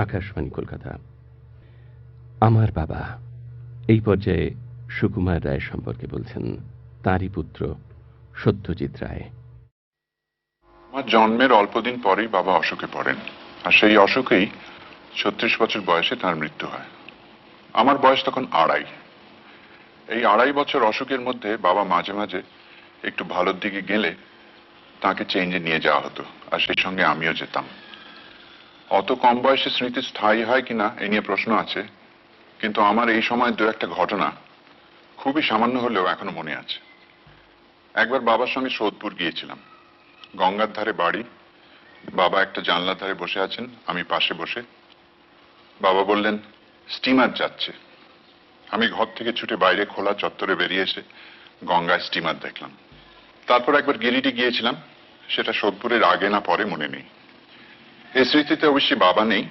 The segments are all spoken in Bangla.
আকাশবাণী কলকাতা। আমার বাবা এই পর্যায়ে সুকুমার রায় সম্পর্কে বলছেন তাঁরই পুত্র সত্যজিৎ রায়। আমার জন্মের অল্পদিন পরেই বাবা অসুখে পড়েন, আর সেই অসুখেই ৩৬ বছর বয়সে তার মৃত্যু হয়। আমার বয়স তখন ২.৫। এই ২.৫ বছর অসুখের মধ্যে বাবা মাঝে মাঝে একটু ভালোর দিকে গেলে তাকে চেঞ্জে নিয়ে যাওয়া হতো, আর সেই সঙ্গে আমিও যেতাম। অত কম বয়সে স্মৃতি স্থায়ী হয় কিনা এ নিয়ে প্রশ্ন আছে, কিন্তু আমার এই সময় দু একটা ঘটনা খুবই সামান্য হলেও এখনো মনে আছে। একবার বাবার সঙ্গে সোদপুর গিয়েছিলাম। গঙ্গার ধারে বাড়ি, বাবা একটা জানলার ধারে বসে আছেন, আমি পাশে বসে। বাবা বললেন, স্টিমার যাচ্ছে। আমি ঘর থেকে ছুটে বাইরে খোলা চত্বরে বেরিয়ে এসে গঙ্গায় স্টিমার দেখলাম। তারপর একবার গিরিডি গিয়েছিলাম, সেটা সোদপুরের আগে না পরে মনে নেই। এই স্মৃতিতে অবশ্যই বাবা নেই,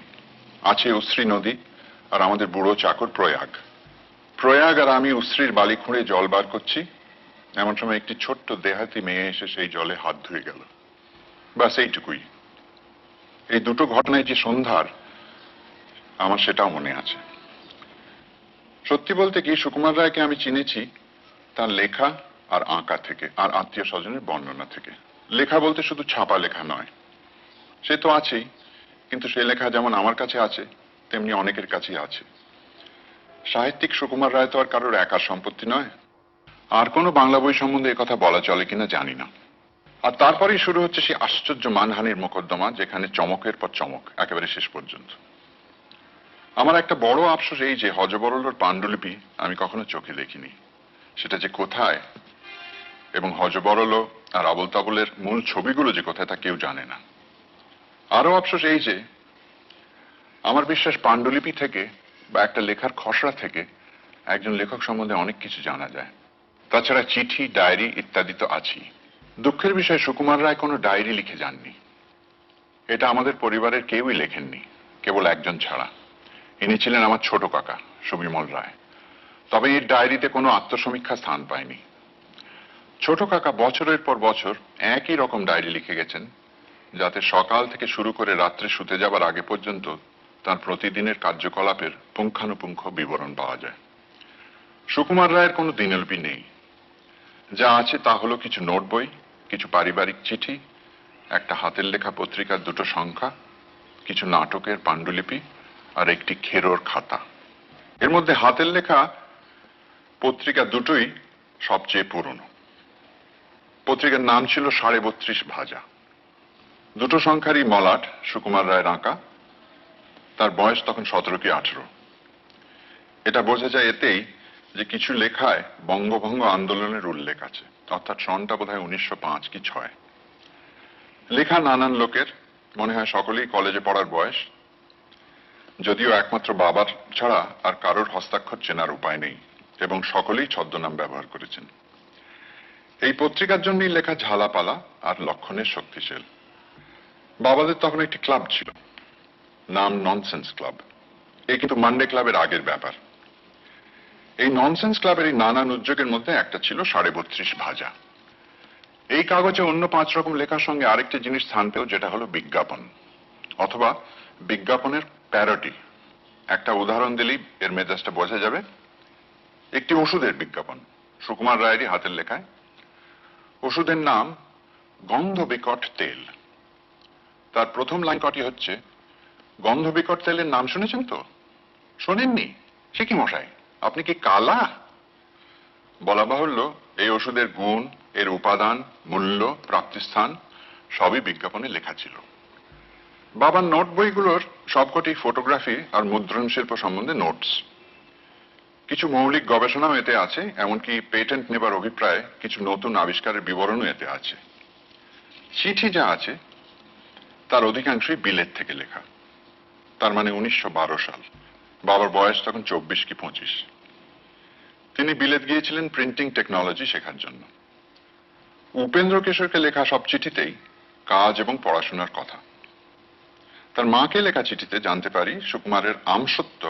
আছে উশ্রী নদী আর আমাদের বুড়ো চাকর প্রয়াগ। প্রয়াগ আর আমি উশ্রীর বালি খুঁড়ে জল বার করছি, এমন সময় একটি ছোট্ট দেহাতি মেয়ে এসে সেই জলে হাত ধুয়ে গেল। ব্যাস এইটুকুই। এই দুটো ঘটনায় যে সন্ধ্যার, আমার সেটাও মনে আছে। সত্যি বলতে কি, সুকুমার রায়কে আমি চিনেছি তার লেখা আর আঁকা থেকে, আর আত্মীয় স্বজনের বর্ণনা থেকে। লেখা বলতে শুধু ছাপা লেখা নয়, সে তো আছেই, কিন্তু সে লেখা যেমন আমার কাছে আছে তেমনি অনেকের কাছেই আছে। সাহিত্যিক সুকুমার রায় তো আর কারোর একার সম্পত্তি নয়। আর কোনো বাংলা বই সম্বন্ধে একথা বলা চলে কিনা জানি না। আর তারপরেই শুরু হচ্ছে সেই আশ্চর্য মানহানির মোকদ্দমা, যেখানে চমকের পর চমক একেবারে শেষ পর্যন্ত। আমার একটা বড় আফসোস এই যে হযবরলর পাণ্ডুলিপি আমি কখনো চোখে দেখিনি। সেটা যে কোথায়, এবং হযবরল আর আবুল তাবুলের মূল ছবিগুলো যে কোথায় তা কেউ জানে না। আরো আফসোস এই যে আমার বিশ্বাস পাণ্ডুলিপি থেকে বা একটা লেখার খসড়া থেকে একজন লেখক সম্বন্ধে অনেক কিছু জানা যায়। তাছাড়া চিঠি, ডায়েরি ইত্যাদি তো আছেই। দুঃখের বিষয়, সুকুমার রায় কোনো ডায়েরি লিখে যাননি। এটা আমাদের পরিবারের কেউই লেখেননি, কেবল একজন ছাড়া। ইনি ছিলেন আমার ছোট কাকা সুবিমল রায়। তবে এর ডায়েরিতে কোনো আত্মসমীক্ষা স্থান পায়নি। ছোট কাকা বছরের পর বছর একই রকম ডায়েরি লিখে গেছেন, যাতে সকাল থেকে শুরু করে রাত্রে শুতে যাবার আগে পর্যন্ত তার প্রতিদিনের কার্যকলাপের পুঙ্খানুপুঙ্খ বিবরণ পাওয়া যায়। সুকুমার রায়ের কোনো দিনলিপি নেই। যা আছে তা হলো কিছু নোট বই, কিছু পারিবারিক চিঠি, একটা হাতের লেখা পত্রিকার দুটো সংখ্যা, কিছু নাটকের পাণ্ডুলিপি আর একটি খেরোর খাতা। এর মধ্যে হাতের লেখা পত্রিকা দুটোই সবচেয়ে পুরনো। পত্রিকার নাম ছিল ৩২.৫ ভাজা। দুটো সংখ্যারই মলাট সুকুমার রায়ের আঁকা। তার বয়স তখন ১৭ কি ১৮। এটা বোঝা যায় এতেই যে কিছু লেখায় বঙ্গভঙ্গ আন্দোলনের উল্লেখ আছে, অর্থাৎ সনটা বোধহয় ১৯০৫ কি ৬। লেখা নানান লোকের, মনে হয় সকলেই কলেজে পড়ার বয়স, যদিও একমাত্র বাবার ছাড়া আর কারোর হস্তাক্ষর চেনার উপায় নেই, এবং সকলেই ছদ্মনাম ব্যবহার করেছেন। এই পত্রিকার জন্যই লেখা ঝালাপালা আর লক্ষণের শক্তিশাল। বাবাদের তখন একটি ক্লাব ছিল, নাম ননসেন্স ক্লাব। এই কিন্তু মানডে ক্লাবের আগের ব্যাপার। এই ননসেন্স ক্লাবের এই নানান উদ্যোগের মধ্যে একটা ছিল ৩২.৫ ভাজা। এই কাগজে অন্য ৫ রকম লেখার সঙ্গে আরেকটি জিনিস স্থান পেল, যেটা হলো বিজ্ঞাপন, অথবা বিজ্ঞাপনের প্যারোডি। একটা উদাহরণ দিলেই এর মেজাজটা বোঝা যাবে। একটি ওষুধের বিজ্ঞাপন, সুকুমার রায়েরই হাতের লেখায়। ওষুধের নাম গন্ধ বিকট তেল। তার প্রথম লাইন কটি হচ্ছে, গন্ধ বিকট তেলের নাম শুনেছেন তো? শোনেননি? সে কি মশাই, আপনি কি কালা? বলা বাহুল্য, এই ওষুধের গুণ, এর উপাদান, মূল্য, প্রাপ্তিস্থান সবই বিজ্ঞাপনে লেখা ছিল। বাবার নোট বইগুলোর সবকটি ফটোগ্রাফি আর মুদ্রণ শিল্প সম্বন্ধে নোটস। কিছু মৌলিক গবেষণাও এতে আছে, এমনকি পেটেন্ট নেবার অভিপ্রায়ে কিছু নতুন আবিষ্কারের বিবরণও এতে আছে। চিঠি যা আছে তার অধিকাংশই বিলেত থেকে লেখা, তার মানে ১৯১২ সাল। বাবার বয়স তখন ২৪ কি ২৫। তিনি বিলেত গিয়েছিলেন প্রিন্টিং টেকনোলজি শেখার জন্য। উপেন্দ্র কিশোরকে লেখা সব চিঠিতেই কাজ এবং পড়াশোনার কথা। তার মাকে লেখা চিঠিতে জানতে পারি সুকুমারের আমসত্ত্ব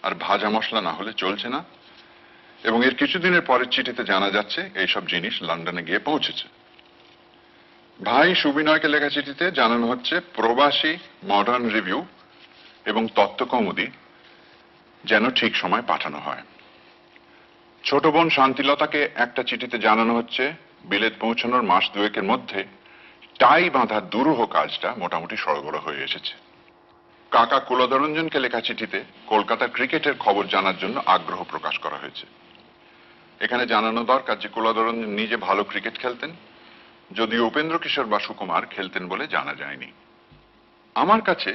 আর ভাজা মশলা না হলে চলছে না, এবং এর কিছুদিনের পরের চিঠিতে জানা যাচ্ছে এইসব জিনিস লন্ডনে গিয়ে পৌঁছেছে। ভাই সুবিনয়কে লেখা চিঠিতে জানানো হচ্ছে প্রবাসী মডার্ন রিভিউ এবং তত্ত্বকৌমুদী যেন ঠিক সময় পাঠানো হয়। ছোট বোন শান্তিলতাকে একটা চিঠিতে জানানো হচ্ছে বিলেত পৌঁছানোর মাস দুয়েকের মধ্যে টাই বাঁধার দুরূহ কাজটা মোটামুটি সরবরাহ হয়ে এসেছে। কাকা কুলধরঞ্জনকে লেখা চিঠিতে কলকাতার ক্রিকেটের খবর জানার জন্য আগ্রহ প্রকাশ করা হয়েছে। এখানে জানানো দরকার যে কুলধরঞ্জন নিজে ভালো ক্রিকেট খেলতেন, যদিও উপেন্দ্র কিশোর বা সুকুমার খেলতেন বলে জানা যায়নি। আমার কাছে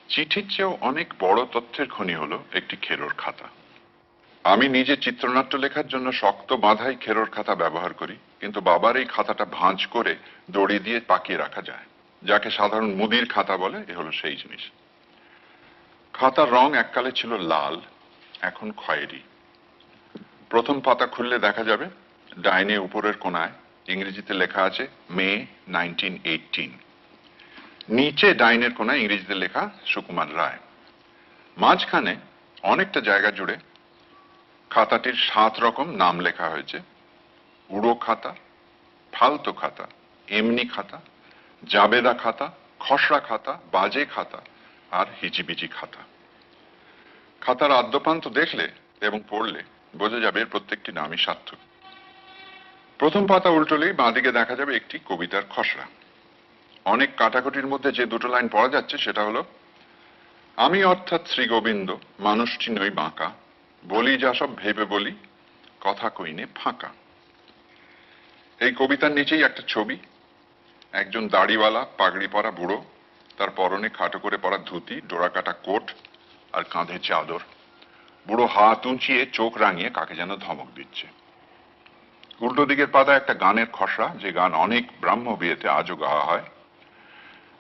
চিঠির চেয়েও অনেক বড় তথ্যের খনি হলো একটি খেরোর খাতা। আমি নিজে চিত্রনাট্য লেখার জন্য শক্ত বাঁধাই খেরোর খাতা ব্যবহার করি, কিন্তু বাবার এই খাতাটা ভাঁজ করে দড়ি দিয়ে পাকিয়ে রাখা যায়, যাকে সাধারণ মুদির খাতা বলে। এ হলো সেই জিনিস। খাতার রং এককালে ছিল লাল, এখন খয়েরি। প্রথম পাতা খুললে দেখা যাবে ডাইনে উপরের কোনায় ইংরেজিতে লেখা আছে মে 1918। নিচে ডাইনের কোনায় ইংরেজিতে লেখা সুকুমার রায়। মাঝখানে অনেকটা জায়গা জুড়ে খাতাটির 7 রকম নাম লেখা হয়েছে: উড়ো খাতা, ফালতো খাতা, এমনি খাতা, জাবেদা খাতা, খসড়া খাতা, বাজে খাতা আর হিজিবিজি খাতা। খাতার আদ্যপ্রান্ত দেখলে এবং পড়লে বোঝা যাবে এর প্রত্যেকটি নামই সার্থক। প্রথম পাতা উল্টোলেই বাঁদিকে দেখা যাবে একটি কবিতার খসড়া। অনেক কাটাকুটির মধ্যে যে দুটো লাইন পড়া যাচ্ছে সেটা হলো: আমি অর্থাৎ শ্রী গোবিন্দ মানুষটি নই বাঁকা, বলি যা সব ভেবে বলি, কথা কইনে ফাঁকা। এই কবিতার নিচেই একটা ছবি, একজন দাড়িওয়ালা পাগড়ি পরা বুড়ো, তার পরনে খাটো করে পরা ধুতি, ডোরাকাটা কোট আর কাঁধে চাদর। বুড়ো হাত উঁচিয়ে চোখ রাঙিয়ে কাকে যেন ধমক দিচ্ছে। উল্টো দিকের পাতায় একটা গানের খসড়া, যে গান অনেক ব্রাহ্ম বিয়েতে আজও গাওয়া হয়,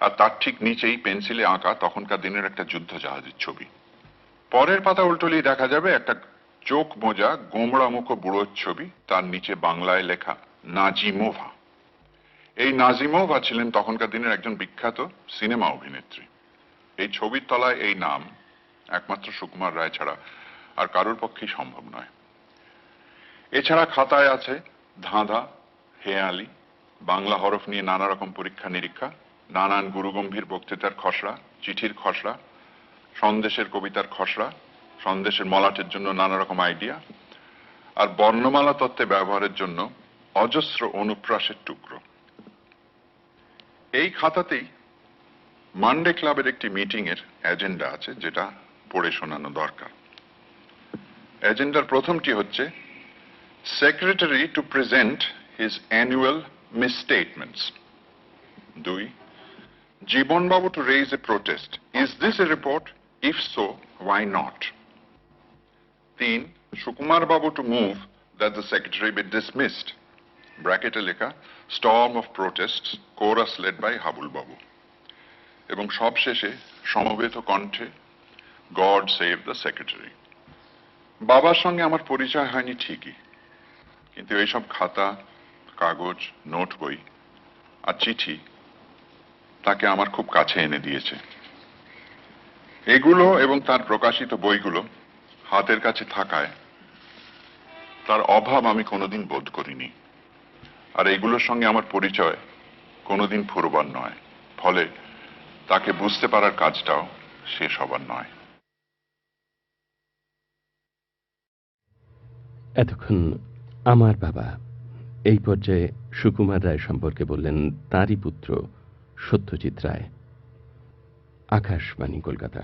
আর তার ঠিক নিচেই পেন্সিলে আঁকা তখনকার দিনের একটা যুদ্ধ জাহাজের ছবি। পরের পাতা উল্টোলেই দেখা যাবে একটা চোখ মোজা গোমড়া মুখ বুড়োর ছবি, তার নিচে বাংলায় লেখা নাজিমোভা। এই নাজিমোভা ছিলেন তখনকার দিনের একজন বিখ্যাত সিনেমা অভিনেত্রী। এই ছবির তলায় এই নাম একমাত্র সুকুমার রায় ছাড়া আর কারোর পক্ষেই সম্ভব নয়। এছাড়া খাতায় আছে ধাঁধা, হেয়ালি, বাংলা হরফ নিয়ে নানা রকম পরীক্ষা নিরীক্ষা, নানান গুরুগম্ভীর বক্তৃতার খসড়া, চিঠির খসড়া, সন্দেশের কবিতার খসড়া, সন্দেশের মলাটের জন্য নানা রকম আইডিয়া, আর বর্ণমালা তত্ত্বে ব্যবহারের জন্য অজস্র অনুপ্রাসের টুকরো। এই খাতাতেই মানডে ক্লাবের একটি মিটিং এর এজেন্ডা আছে, যেটা পড়ে শোনানো দরকার। এজেন্ডার প্রথমটি হচ্ছে secretary to present his annual misstatements. 2. জীবনবাবু to raise a protest. Is this a report? If so, why not? 3. Sukumar Babu to move that the secretary be dismissed. Bracket লেখা storm of protests, chorus led by Habul Babu. এবং সবশেষে সমবেত কণ্ঠে God save the secretary. বাবার সঙ্গে আমার পরিচয় হয়নি ঠিকই, কিন্তু এইসব খাতা, কাগজ, নোট বই আর চিঠি তাকে আমার খুব কাছে এনে দিয়েছে। এগুলো এবং তার প্রকাশিত বইগুলো হাতের কাছে থাকায় তার অভাব আমি কোনোদিন বোধ করিনি, আর এগুলোর সঙ্গে আমার পরিচয় কোনোদিন ফুরবার নয়। ফলে তাকে বুঝতে পারার কাজটাও শেষ হবার নয়। এতক্ষণ আমার বাবা এই পর্যায়ে সুকুমার রায় সম্পর্কে বললেন তারই পুত্র সত্যজিৎ রায়। আকাশবাণী, কলকাতা।